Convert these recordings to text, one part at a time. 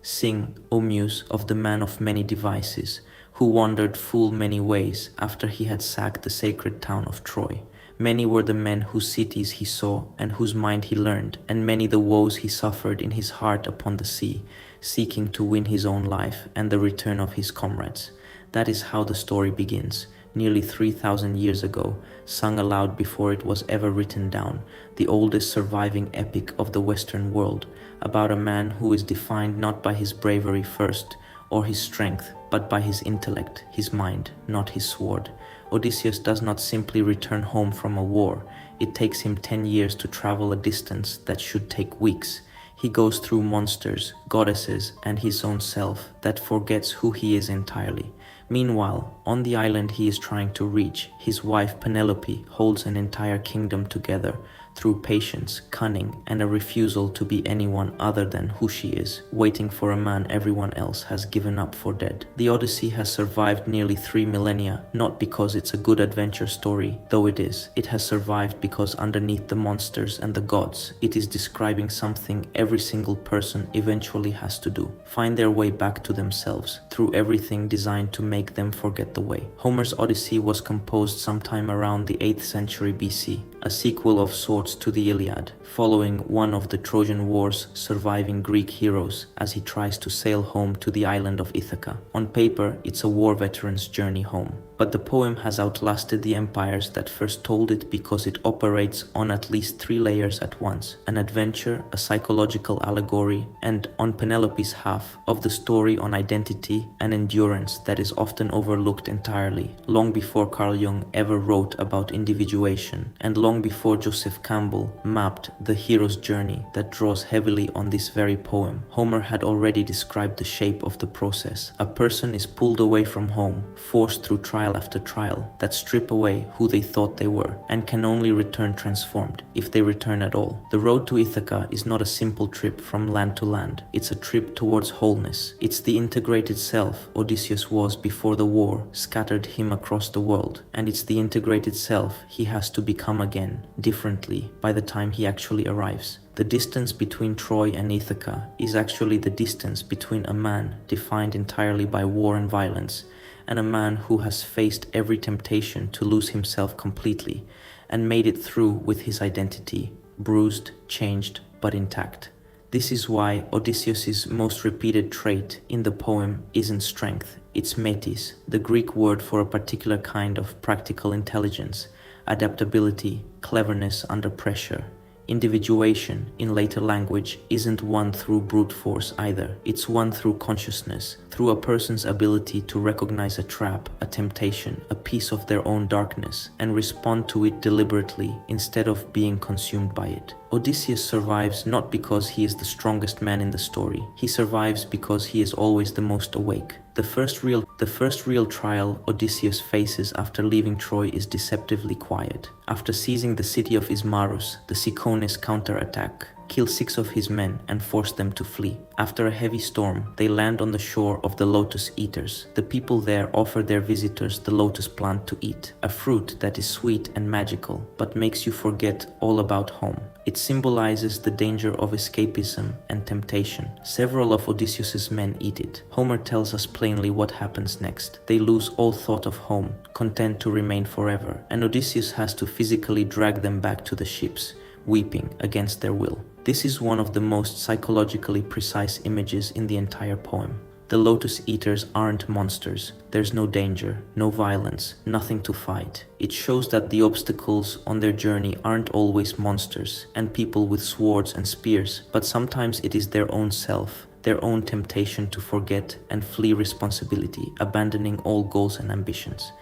Sing, O Muse, of the man of many devices, who wandered full many ways after he had sacked the sacred town of Troy. Many were the men whose cities he saw, and whose mind he learned, and many the woes he suffered in his heart upon the sea, seeking to win his own life and the return of his comrades. That is how the story begins, nearly 3,000 years ago, sung aloud before it was ever written down, the oldest surviving epic of the Western world, about a man who is defined not by his bravery first, or his strength, but by his intellect, his mind, not his sword. Odysseus does not simply return home from a war. It takes him 10 years to travel a distance that should take weeks. He goes through monsters, goddesses, and his own self that forgets who he is entirely. Meanwhile, on the island he is trying to reach, his wife Penelope holds an entire kingdom together through patience, cunning, and a refusal to be anyone other than who she is, waiting for a man everyone else has given up for dead. The Odyssey has survived nearly 3 millennia, not because it's a good adventure story, though it is. It has survived because underneath the monsters and the gods, it is describing something every single person eventually has to do: find their way back to themselves, through everything designed to make them forget the way. Homer's Odyssey was composed sometime around the 8th century BC, a sequel of sorts to the Iliad, following one of the Trojan War's surviving Greek heroes as he tries to sail home to the island of Ithaca. On paper, it's a war veteran's journey home, but the poem has outlasted the empires that first told it because it operates on at least 3 layers at once: an adventure, a psychological allegory, and, on Penelope's half of the story, on identity and endurance that is often overlooked entirely, long before Carl Jung ever wrote about individuation, and long before Joseph Campbell mapped the hero's journey that draws heavily on this very poem. Homer had already described the shape of the process. A person is pulled away from home, forced through trial after trial that strip away who they thought they were, and can only return transformed, if they return at all. The road to Ithaca is not a simple trip from land to land. It's a trip towards wholeness. It's the integrated self Odysseus was before the war scattered him across the world, and it's the integrated self he has to become again, differently, by the time he actually arrives. The distance between Troy and Ithaca is actually the distance between a man defined entirely by war and violence, and a man who has faced every temptation to lose himself completely, and made it through with his identity, bruised, changed, but intact. This is why Odysseus's most repeated trait in the poem isn't strength, it's metis, the Greek word for a particular kind of practical intelligence, adaptability, cleverness under pressure. Individuation, in later language, isn't won through brute force either. It's won through consciousness, through a person's ability to recognize a trap, a temptation, a piece of their own darkness, and respond to it deliberately instead of being consumed by it. Odysseus survives not because he is the strongest man in the story. He survives because he is always the most awake. The first real trial Odysseus faces after leaving Troy is deceptively quiet. After seizing the city of Ismarus, the Cicones counterattack, kill 6 of his men, and force them to flee. After a heavy storm, they land on the shore of the Lotus-Eaters. The people there offer their visitors the lotus plant to eat, a fruit that is sweet and magical, but makes you forget all about home. It symbolizes the danger of escapism and temptation. Several of Odysseus's men eat it. Homer tells us plainly what happens next. They lose all thought of home, content to remain forever, and Odysseus has to physically drag them back to the ships, weeping against their will. This is one of the most psychologically precise images in the entire poem. The Lotus-Eaters aren't monsters. There's no danger, no violence, nothing to fight. It shows that the obstacles on their journey aren't always monsters and people with swords and spears, but sometimes it is their own self, their own temptation to forget and flee responsibility, abandoning all goals and ambitions.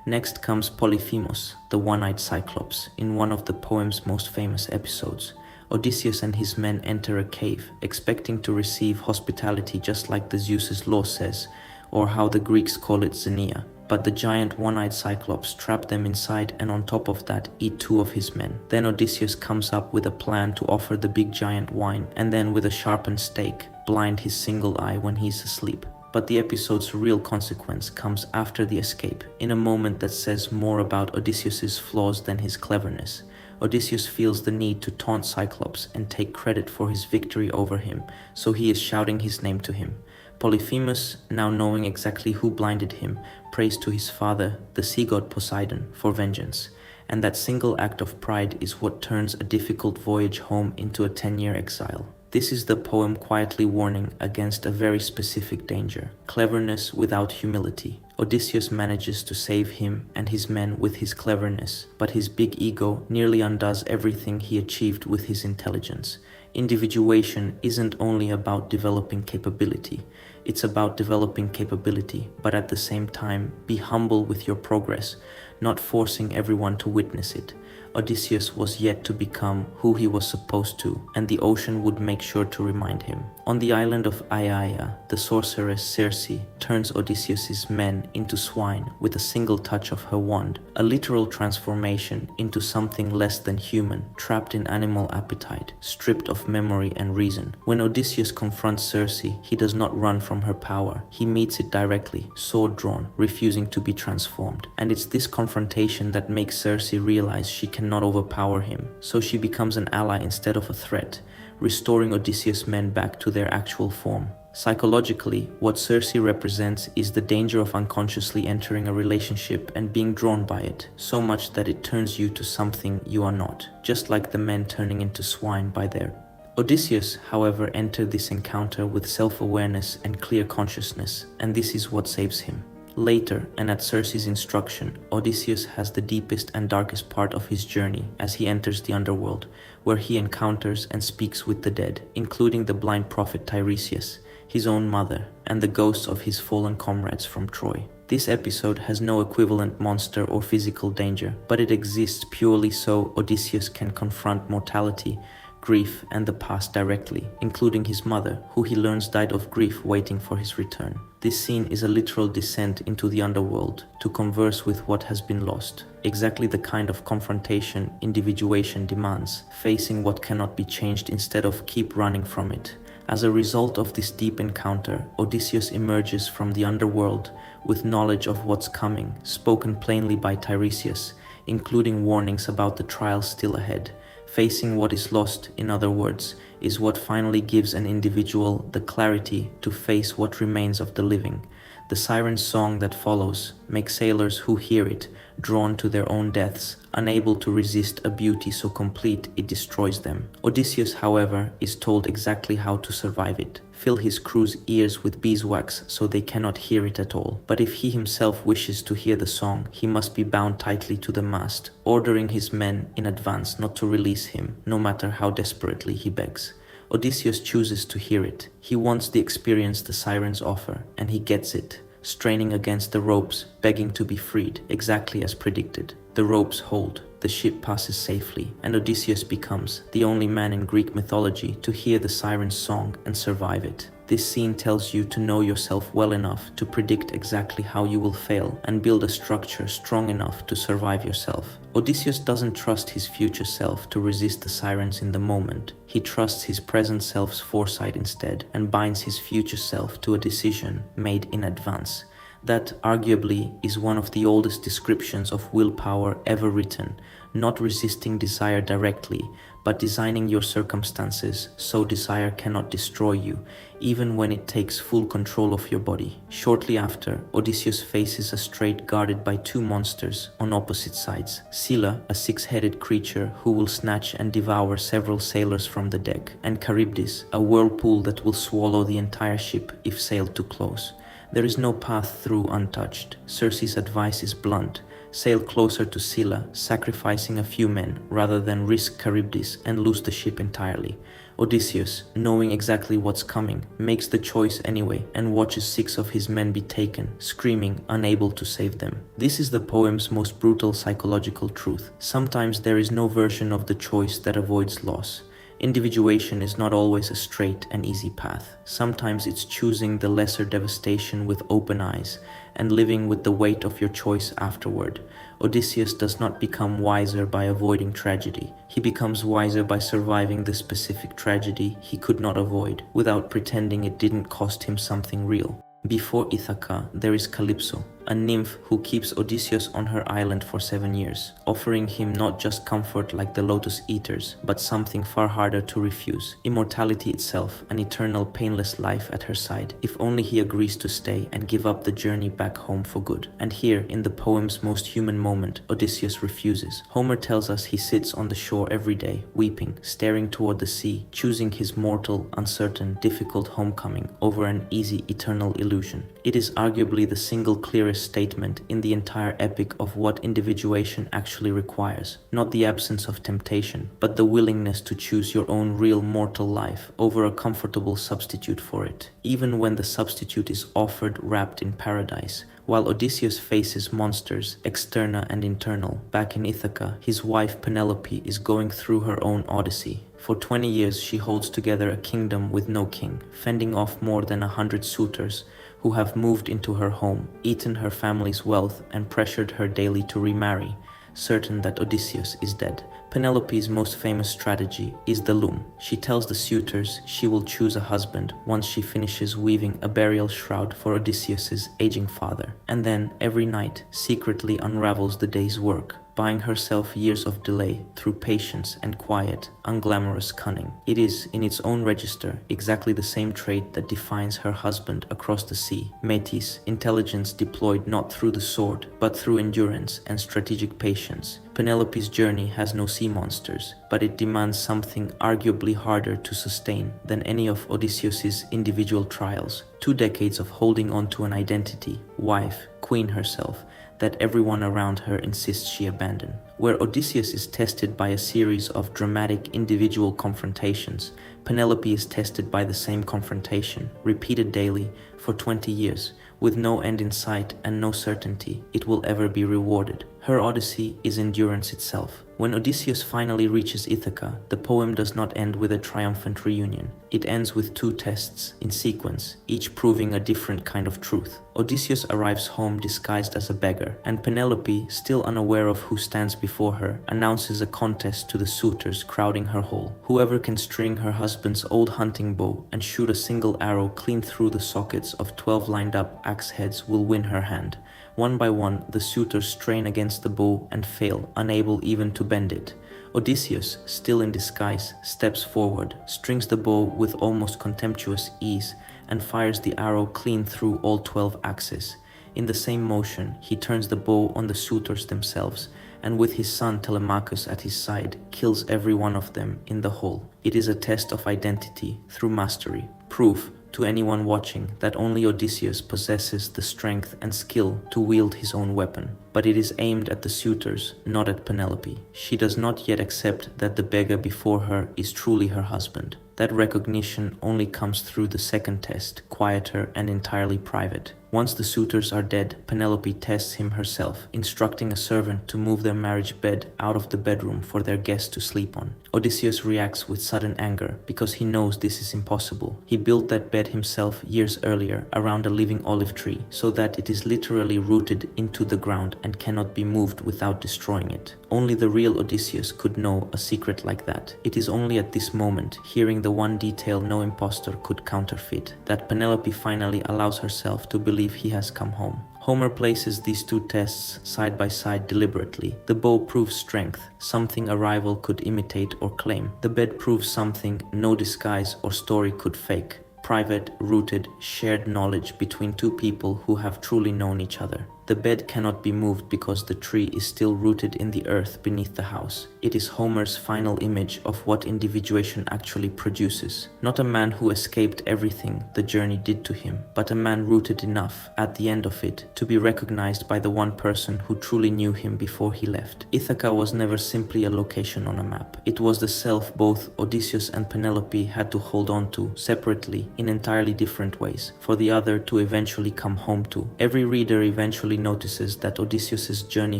Next comes Polyphemus, the one-eyed Cyclops, in one of the poem's most famous episodes. Odysseus and his men enter a cave, expecting to receive hospitality just like the Zeus's law says, or how the Greeks call it Xenia. But the giant one-eyed Cyclops trap them inside, and on top of that eat 2 of his men. Then Odysseus comes up with a plan to offer the big giant wine, and then with a sharpened stake, blind his single eye when he's asleep. But the episode's real consequence comes after the escape, in a moment that says more about Odysseus's flaws than his cleverness. Odysseus feels the need to taunt Cyclops and take credit for his victory over him, so he is shouting his name to him. Polyphemus, now knowing exactly who blinded him, prays to his father, the sea god Poseidon, for vengeance. And that single act of pride is what turns a difficult voyage home into a 10-year exile. This is the poem quietly warning against a very specific danger: cleverness without humility. Odysseus manages to save him and his men with his cleverness, but his big ego nearly undoes everything he achieved with his intelligence. Individuation isn't only about developing capability, it's about developing capability, but at the same time, be humble with your progress, not forcing everyone to witness it. Odysseus was yet to become who he was supposed to, and the ocean would make sure to remind him. On the island of Aiaia, the sorceress Circe turns Odysseus's men into swine with a single touch of her wand, a literal transformation into something less than human, trapped in animal appetite, stripped of memory and reason. When Odysseus confronts Circe, he does not run from her power. He meets it directly, sword drawn, refusing to be transformed. And it's this confrontation that makes Circe realize she cannot overpower him, so she becomes an ally instead of a threat, restoring Odysseus' men back to their actual form. Psychologically, what Circe represents is the danger of unconsciously entering a relationship and being drawn by it, so much that it turns you to something you are not, just like the men turning into swine by their. Odysseus, however, entered this encounter with self-awareness and clear consciousness, and this is what saves him. Later, and at Circe's instruction, Odysseus has the deepest and darkest part of his journey as he enters the underworld, where he encounters and speaks with the dead, including the blind prophet Tiresias, his own mother, and the ghosts of his fallen comrades from Troy. This episode has no equivalent monster or physical danger, but it exists purely so Odysseus can confront mortality, grief, and the past directly, including his mother, who he learns died of grief waiting for his return. This scene is a literal descent into the underworld to converse with what has been lost, exactly the kind of confrontation individuation demands, facing what cannot be changed instead of keep running from it. As a result of this deep encounter, Odysseus emerges from the underworld with knowledge of what's coming, spoken plainly by Tiresias, including warnings about the trials still ahead. Facing what is lost, in other words, is what finally gives an individual the clarity to face what remains of the living. The Sirens' song that follows makes sailors who hear it drawn to their own deaths, unable to resist a beauty so complete it destroys them. Odysseus, however, is told exactly how to survive it. Fill his crew's ears with beeswax so they cannot hear it at all. But if he himself wishes to hear the song, he must be bound tightly to the mast, ordering his men in advance not to release him, no matter how desperately he begs. Odysseus chooses to hear it. He wants the experience the Sirens offer, and he gets it, straining against the ropes, begging to be freed, exactly as predicted. The ropes hold, the ship passes safely, and Odysseus becomes the only man in Greek mythology to hear the Sirens' song and survive it. This scene tells you to know yourself well enough to predict exactly how you will fail and build a structure strong enough to survive yourself. Odysseus doesn't trust his future self to resist the Sirens in the moment. He trusts his present self's foresight instead and binds his future self to a decision made in advance. That arguably is one of the oldest descriptions of willpower ever written, not resisting desire directly, but designing your circumstances so desire cannot destroy you, even when it takes full control of your body. Shortly after, Odysseus faces a strait guarded by two monsters on opposite sides. Scylla, a six-headed creature who will snatch and devour several sailors from the deck, and Charybdis, a whirlpool that will swallow the entire ship if sailed too close. There is no path through untouched. Circe's advice is blunt. Sail closer to Scylla, sacrificing a few men rather than risk Charybdis and lose the ship entirely. Odysseus, knowing exactly what's coming, makes the choice anyway and watches 6 of his men be taken, screaming, unable to save them. This is the poem's most brutal psychological truth. Sometimes there is no version of the choice that avoids loss. Individuation is not always a straight and easy path. Sometimes it's choosing the lesser devastation with open eyes and living with the weight of your choice afterward. Odysseus does not become wiser by avoiding tragedy. He becomes wiser by surviving the specific tragedy he could not avoid, without pretending it didn't cost him something real. Before Ithaca, there is Calypso, a nymph who keeps Odysseus on her island for 7 years, offering him not just comfort like the Lotus-Eaters, but something far harder to refuse: immortality itself, an eternal painless life at her side, if only he agrees to stay and give up the journey back home for good. And here, in the poem's most human moment, Odysseus refuses. Homer tells us he sits on the shore every day, weeping, staring toward the sea, choosing his mortal, uncertain, difficult homecoming over an easy, eternal illusion. It is arguably the single clearest statement in the entire epic of what individuation actually requires. Not the absence of temptation, but the willingness to choose your own real mortal life over a comfortable substitute for it, even when the substitute is offered wrapped in paradise. While Odysseus faces monsters, external and internal, back in Ithaca, his wife Penelope is going through her own Odyssey. For 20 years she holds together a kingdom with no king, fending off more than 100 suitors who have moved into her home, eaten her family's wealth, and pressured her daily to remarry, certain that Odysseus is dead. Penelope's most famous strategy is the loom. She tells the suitors she will choose a husband once she finishes weaving a burial shroud for Odysseus's aging father, and then every night secretly unravels the day's work, buying herself years of delay through patience and quiet, unglamorous cunning. It is, in its own register, exactly the same trait that defines her husband across the sea: Métis, intelligence deployed not through the sword, but through endurance and strategic patience. Penelope's journey has no sea monsters, but it demands something arguably harder to sustain than any of Odysseus's individual trials: 2 decades of holding on to an identity, wife, queen herself, that everyone around her insists she abandon. Where Odysseus is tested by a series of dramatic individual confrontations, Penelope is tested by the same confrontation, repeated daily for 20 years, with no end in sight and no certainty it will ever be rewarded. Her Odyssey is endurance itself. When Odysseus finally reaches Ithaca, the poem does not end with a triumphant reunion. It ends with 2 tests in sequence, each proving a different kind of truth. Odysseus arrives home disguised as a beggar, and Penelope, still unaware of who stands before her, announces a contest to the suitors crowding her hall. Whoever can string her husband's old hunting bow and shoot a single arrow clean through the sockets of 12 lined up axe heads will win her hand. One by one, the suitors strain against the bow and fail, unable even to bend it. Odysseus, still in disguise, steps forward, strings the bow with almost contemptuous ease, and fires the arrow clean through all 12 axes. In the same motion, he turns the bow on the suitors themselves, and with his son Telemachus at his side, kills every one of them in the hole. It is a test of identity through mastery, proof to anyone watching that only Odysseus possesses the strength and skill to wield his own weapon. But it is aimed at the suitors, not at Penelope. She does not yet accept that the beggar before her is truly her husband. That recognition only comes through the second test, quieter and entirely private. Once the suitors are dead, Penelope tests him herself, instructing a servant to move their marriage bed out of the bedroom for their guests to sleep on. Odysseus reacts with sudden anger because he knows this is impossible. He built that bed himself years earlier around a living olive tree, so that it is literally rooted into the ground and cannot be moved without destroying it. Only the real Odysseus could know a secret like that. It is only at this moment, hearing the one detail no impostor could counterfeit, that Penelope finally allows herself to believe he has come home. Homer places these 2 tests side by side deliberately. The bow proves strength, something a rival could imitate or claim. The bed proves something no disguise or story could fake. Private, rooted, shared knowledge between 2 people who have truly known each other. The bed cannot be moved because the tree is still rooted in the earth beneath the house. It is Homer's final image of what individuation actually produces. Not a man who escaped everything the journey did to him, but a man rooted enough, at the end of it, to be recognized by the one person who truly knew him before he left. Ithaca was never simply a location on a map. It was the self both Odysseus and Penelope had to hold on to, separately, in entirely different ways, for the other to eventually come home to. Every reader eventually notices that Odysseus's journey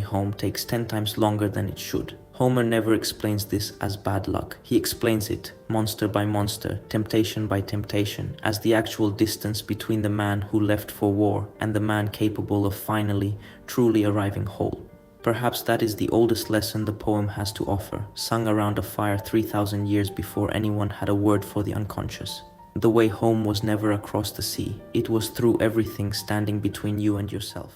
home takes 10 times longer than it should. Homer never explains this as bad luck. He explains it, monster by monster, temptation by temptation, as the actual distance between the man who left for war and the man capable of finally, truly arriving whole. Perhaps that is the oldest lesson the poem has to offer, sung around a fire 3,000 years before anyone had a word for the unconscious. The way home was never across the sea. It was through everything standing between you and yourself.